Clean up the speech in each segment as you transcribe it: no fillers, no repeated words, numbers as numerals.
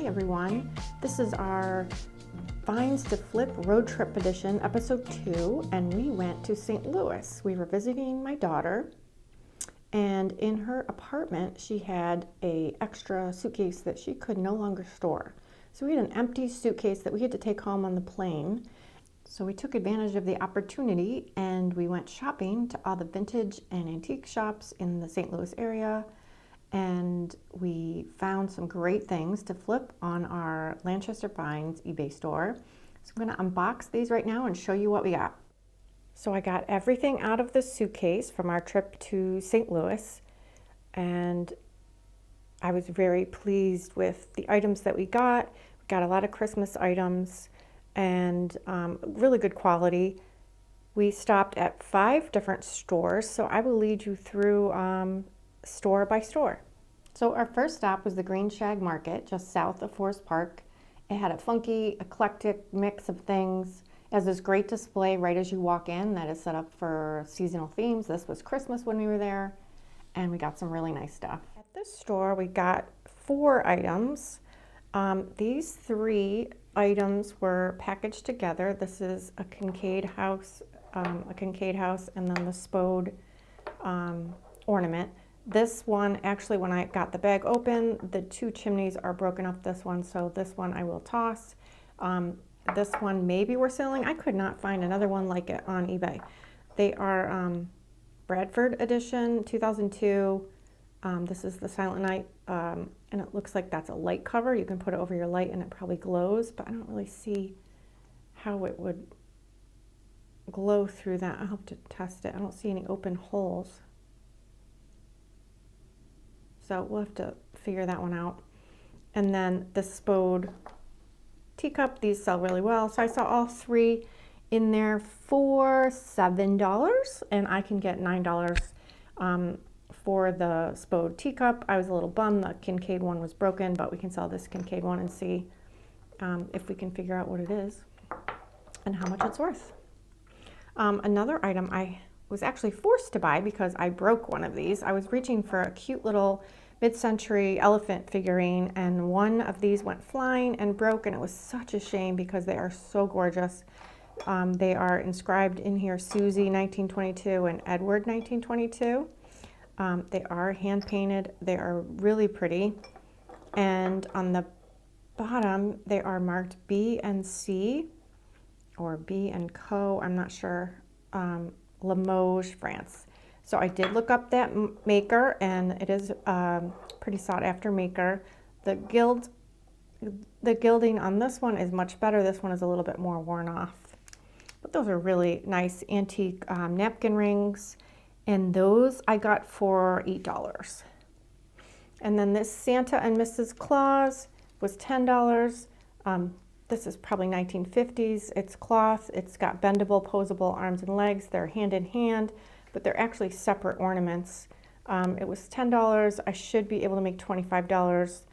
everyone. This is our Finds to Flip Road Trip Edition, episode 2, and we went to St. Louis. We were visiting my daughter, and in her apartment she had an extra suitcase that she could no longer store. So we had an empty suitcase that we had to take home on the plane. So we took advantage of the opportunity and we went shopping to all the vintage and antique shops in the St. Louis area. And we found some great things to flip on our Lanchester Finds eBay store. So I'm going to unbox these right now and show you what we got. So I got everything out of the suitcase from our trip to St. Louis, and I was very pleased with the items that we got. We got a lot of Christmas items and really good quality. We stopped at 5 different stores, so I will lead you through store by store. So our first stop was the Green Shag Market, just south of Forest Park. It had a funky, eclectic mix of things. It has this great display right as you walk in that is set up for seasonal themes. This was Christmas when we were there, and we got some really nice stuff. At this store, we got 4 items. These 3 items were packaged together. This is a Kincaid house, and then the Spode ornament. This one, actually, when I got the bag open, the 2 chimneys are broken off this one, so this one I will toss. This one maybe we're selling. I could not find another one like it on eBay. They are Bradford edition, 2002. This is the Silent Night, and it looks like that's a light cover. You can put it over your light and it probably glows, but I don't really see how it would glow through that. I'll have to test it. I don't see any open holes. So we'll have to figure that one out. And then the Spode teacup, these sell really well. So I saw all 3 in there for $7, and I can get $9 for the Spode teacup. I was a little bummed the Kincaid one was broken, but we can sell this Kincaid one and see if we can figure out what it is and how much it's worth. Another item I was actually forced to buy because I broke one of these. I was reaching for a cute little mid-century elephant figurine, and one of these went flying and broke, and it was such a shame because they are so gorgeous. They are inscribed in here Susie 1922 and Edward 1922. They are hand painted. They are really pretty, and on the bottom they are marked B and C or B and Co. I'm not sure. Limoges, France. So I did look up that maker, and it is pretty sought after maker. The gilding on this one is much better. This one is a little bit more worn off. But those are really nice antique napkin rings, and those I got for $8. And then this Santa and Mrs. Claus was $10. This is probably 1950s. It's cloth. It's got bendable, posable arms and legs. They're hand in hand, but they're actually separate ornaments. It was $10. I should be able to make $25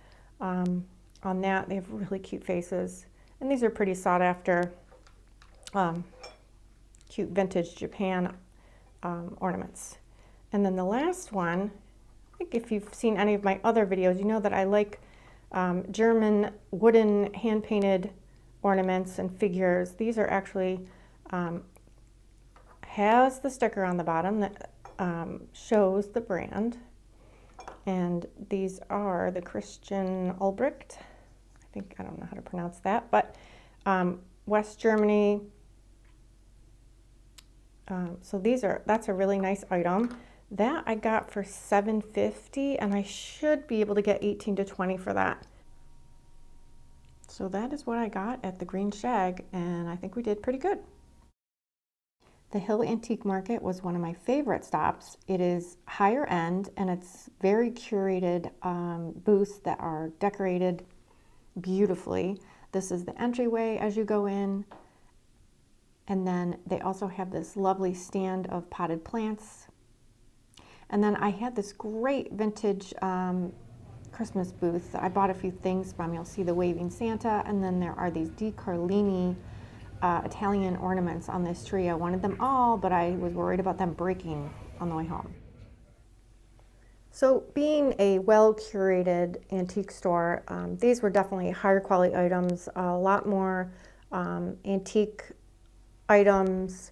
on that. They have really cute faces, and these are pretty sought after, cute vintage Japan ornaments. And then the last one, I think if you've seen any of my other videos, you know that I like German wooden hand-painted ornaments and figures. These are actually, has the sticker on the bottom that shows the brand, and these are the Christian Ulbricht. I don't know how to pronounce that, but West Germany. So that's a really nice item. That I got for $7.50, and I should be able to get 18 to 20 for that. So that is what I got at the Green Shag, and I think we did pretty good. The Hill Antique Market was one of my favorite stops. It is higher end, and it's very curated booths that are decorated beautifully. This is the entryway as you go in, and then they also have this lovely stand of potted plants. And then I had this great vintage Christmas booth. I bought a few things from. You'll see the waving Santa, and then there are these Di Carlini Italian ornaments on this tree. I wanted them all, but I was worried about them breaking on the way home. So being a well-curated antique store, these were definitely higher quality items, a lot more antique items,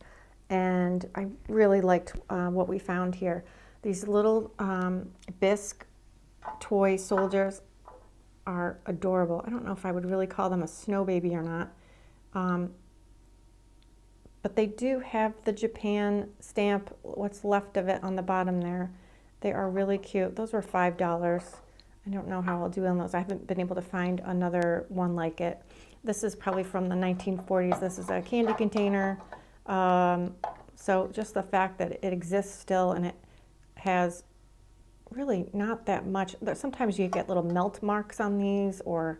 and I really liked what we found here. These little bisque toy soldiers are adorable. I don't know if I would really call them a snow baby or not, but they do have the Japan stamp, what's left of it on the bottom there. They are really cute. Those were $5. I don't know how I'll do on those. I haven't been able to find another one like it. This is probably from the 1940s. This is a candy container. So just the fact that it exists still and it has really not that much. Sometimes you get little melt marks on these, or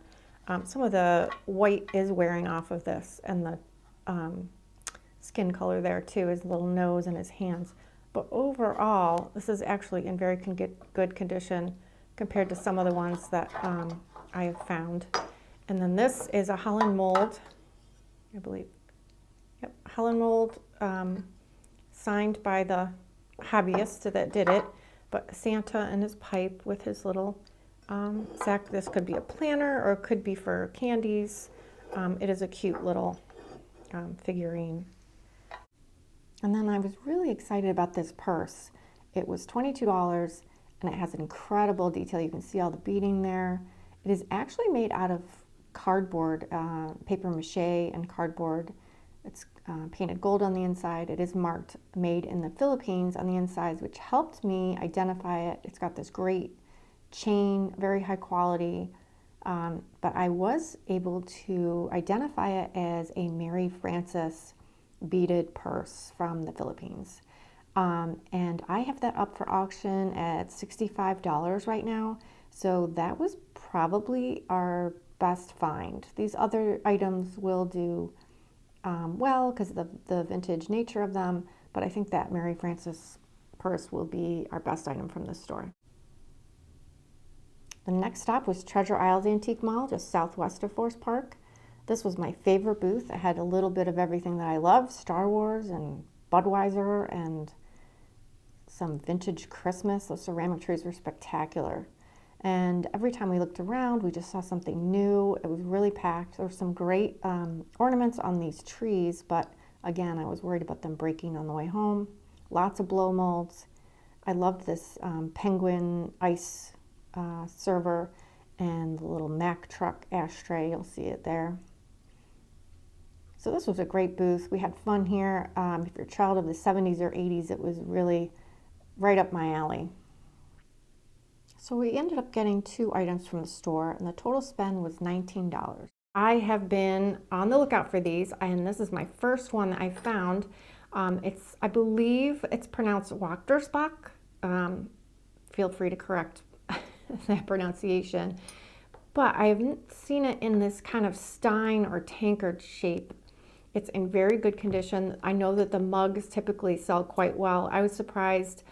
some of the white is wearing off of this, and the skin color there too, his little nose and his hands. But overall, this is actually in very good condition compared to some of the ones that I have found. And then this is a Holland mold, I believe. Yep, Holland mold, signed by the hobbyist that did it. But Santa and his pipe with his little sack. This could be a planner or it could be for candies. It is a cute little figurine. And then I was really excited about this purse. It was $22 and it has an incredible detail. You can see all the beading there. It is actually made out of cardboard, paper mache and cardboard. It's painted gold on the inside. It is marked made in the Philippines on the inside, which helped me identify it. It's got this great chain, very high quality, but I was able to identify it as a Mary Frances beaded purse from the Philippines. And I have that up for auction at $65 right now. So that was probably our best find. These other items will do well because of the vintage nature of them, but I think that Mary Frances purse will be our best item from this store. The next stop was Treasure Isles Antique Mall, just southwest of Forest Park. This was my favorite booth. It had a little bit of everything that I love, Star Wars and Budweiser and some vintage Christmas. Those ceramic trees were spectacular. And every time we looked around, we just saw something new. It was really packed. There were some great ornaments on these trees, but again, I was worried about them breaking on the way home. Lots of blow molds. I loved this penguin ice server and the little Mack truck ashtray. You'll see it there. So this was a great booth. We had fun here. If you're a child of the 70s or 80s, it was really right up my alley. So we ended up getting 2 items from the store, and the total spend was $19. I have been on the lookout for these, and this is my first one that I found. I believe it's pronounced Wachtersbach. Feel free to correct that pronunciation. But I haven't seen it in this kind of stein or tankard shape. It's in very good condition. I know that the mugs typically sell quite well. I was surprised.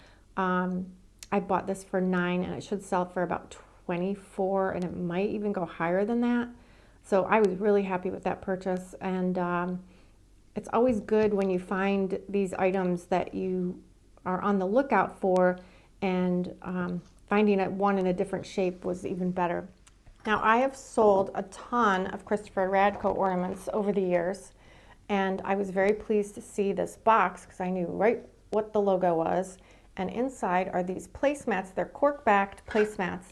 I bought this for $9 and it should sell for about $24, and it might even go higher than that. So I was really happy with that purchase. And it's always good when you find these items that you are on the lookout for, and finding one in a different shape was even better. Now, I have sold a ton of Christopher Radko ornaments over the years, and I was very pleased to see this box because I knew right what the logo was. And inside are these placemats. They're cork-backed placemats.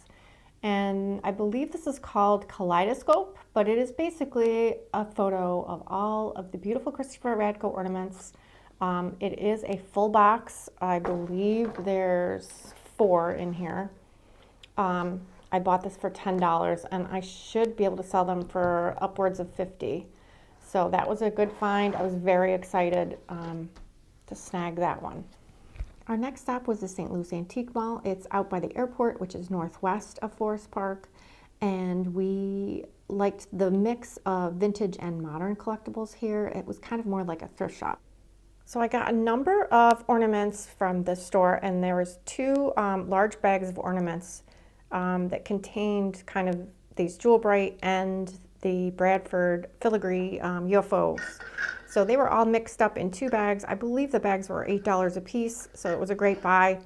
And I believe this is called Kaleidoscope, but it is basically a photo of all of the beautiful Christopher Radko ornaments. It is a full box. I believe there's 4 in here. I bought this for $10, and I should be able to sell them for upwards of $50. So that was a good find. I was very excited to snag that one. Our next stop was the St. Louis Antique Mall. It's out by the airport, which is northwest of Forest Park. And we liked the mix of vintage and modern collectibles here. It was kind of more like a thrift shop. So I got a number of ornaments from the store, and there was 2 large bags of ornaments that contained kind of these Jewel Bright and the Bradford filigree UFOs. So they were all mixed up in 2 bags. I believe the bags were $8 a piece, so it was a great buy.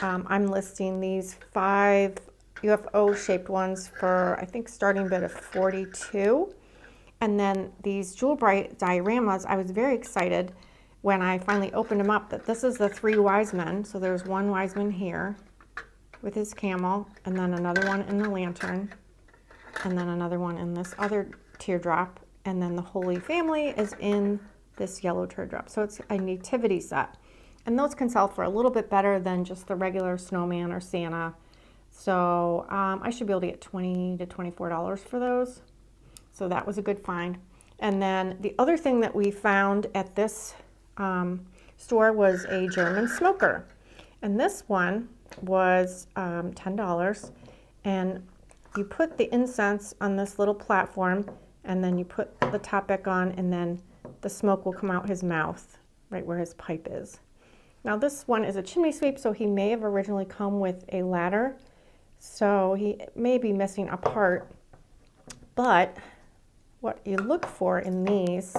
I'm listing these 5 UFO shaped ones for, I think, starting bid of 42. And then these Jewel Bright dioramas, I was very excited when I finally opened them up that this is the 3 wise men. So there's one wise man here with his camel, and then another one in the lantern, and then another one in this other teardrop, and then the Holy Family is in this yellow teardrop. So it's a nativity set. And those can sell for a little bit better than just the regular snowman or Santa. So I should be able to get $20 to $24 for those. So that was a good find. And then the other thing that we found at this store was a German smoker. And this one was $10. And you put the incense on this little platform, and then you put the top back on, and then the smoke will come out his mouth, right where his pipe is. Now this one is a chimney sweep, so he may have originally come with a ladder. So he may be missing a part. But what you look for in these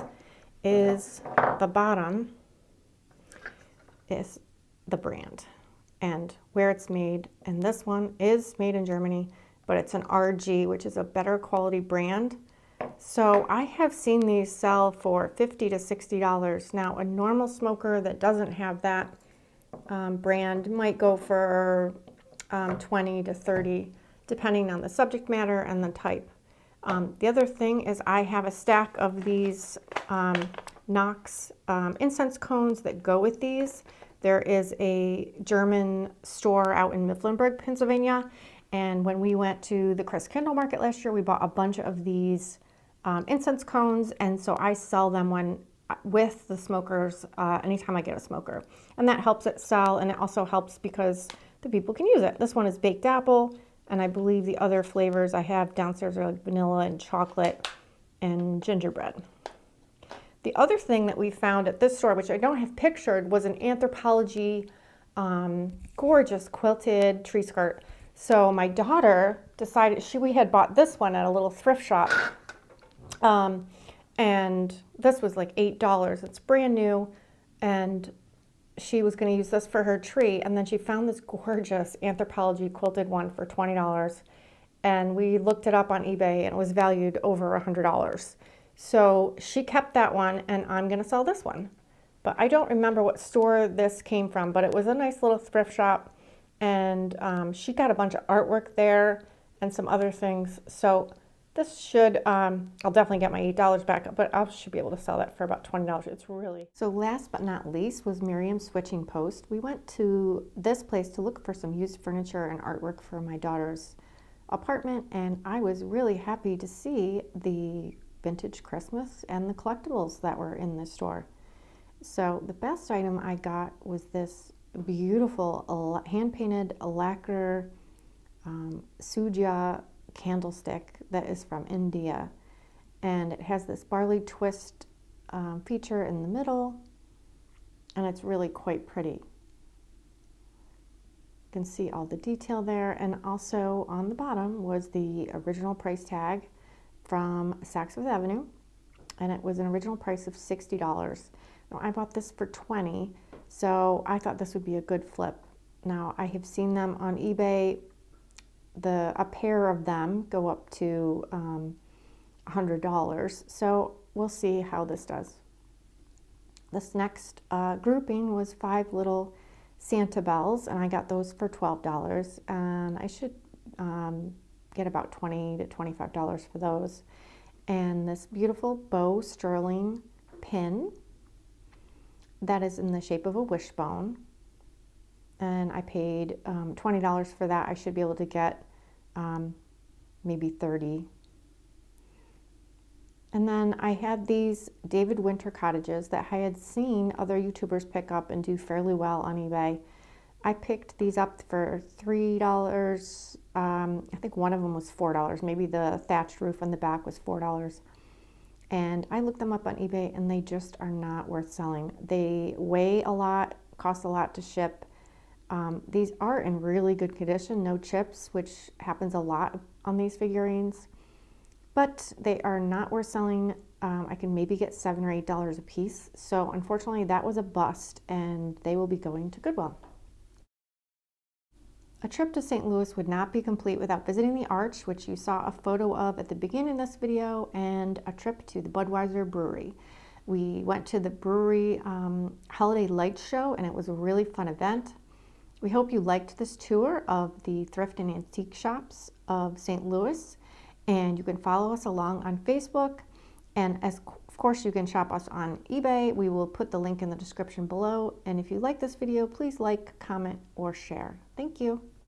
is the bottom is the brand and where it's made. And this one is made in Germany, but it's an RG, which is a better quality brand. So I have seen these sell for $50 to $60. Now a normal smoker that doesn't have that brand might go for 20 to 30, depending on the subject matter and the type. The other thing is I have a stack of these Knox incense cones that go with these. There is a German store out in Mifflinburg, Pennsylvania, and when we went to the Christkindl market last year, we bought a bunch of these incense cones, and so I sell them with the smokers anytime I get a smoker. And that helps it sell, and it also helps because the people can use it. This one is baked apple, and I believe the other flavors I have downstairs are like vanilla and chocolate and gingerbread. The other thing that we found at this store, which I don't have pictured, was an Anthropologie gorgeous quilted tree skirt. So my daughter decided we had bought this one at a little thrift shop. And this was like $8. It's brand new. And she was going to use this for her tree. And then she found this gorgeous Anthropologie quilted one for $20. And we looked it up on eBay and it was valued over $100. So she kept that one and I'm going to sell this one. But I don't remember what store this came from, but it was a nice little thrift shop. And she got a bunch of artwork there and some other things. So this should, I'll definitely get my $8 back, but I should be able to sell that for about $20. It's really... So last but not least was Miriam's Switching Post. We went to this place to look for some used furniture and artwork for my daughter's apartment, and I was really happy to see the vintage Christmas and the collectibles that were in this store. So the best item I got was this beautiful hand-painted lacquer Suja candlestick that is from India, and it has this barley twist feature in the middle, and it's really quite pretty. You can see all the detail there, and also on the bottom was the original price tag from Saks Fifth Avenue, and it was an original price of $60. Now I bought this for $20, so I thought this would be a good flip. Now I have seen them on eBay. A pair of them go up to $100, so we'll see how this does. This next grouping was 5 little Santa bells, and I got those for $12, and I should get about $20 to $25 for those. And this beautiful bow sterling pin that is in the shape of a wishbone, and I paid $20 for that. I should be able to get maybe $30. And then I had these David Winter cottages that I had seen other YouTubers pick up and do fairly well on eBay. I picked these up for $3. I think one of them was $4. Maybe the thatched roof on the back was $4. And I looked them up on eBay and they just are not worth selling. They weigh a lot, cost a lot to ship. These are in really good condition, no chips, which happens a lot on these figurines, but they are not worth selling. I can maybe get $7 or $8 a piece. So unfortunately that was a bust, and they will be going to Goodwill. A trip to St. Louis would not be complete without visiting the Arch, which you saw a photo of at the beginning of this video, and a trip to the Budweiser Brewery. We went to the brewery holiday lights show, and it was a really fun event. We hope you liked this tour of the thrift and antique shops of St. Louis, and you can follow us along on Facebook, and of course you can shop us on eBay. We will put the link in the description below, and if you like this video, please like, comment, or share. Thank you.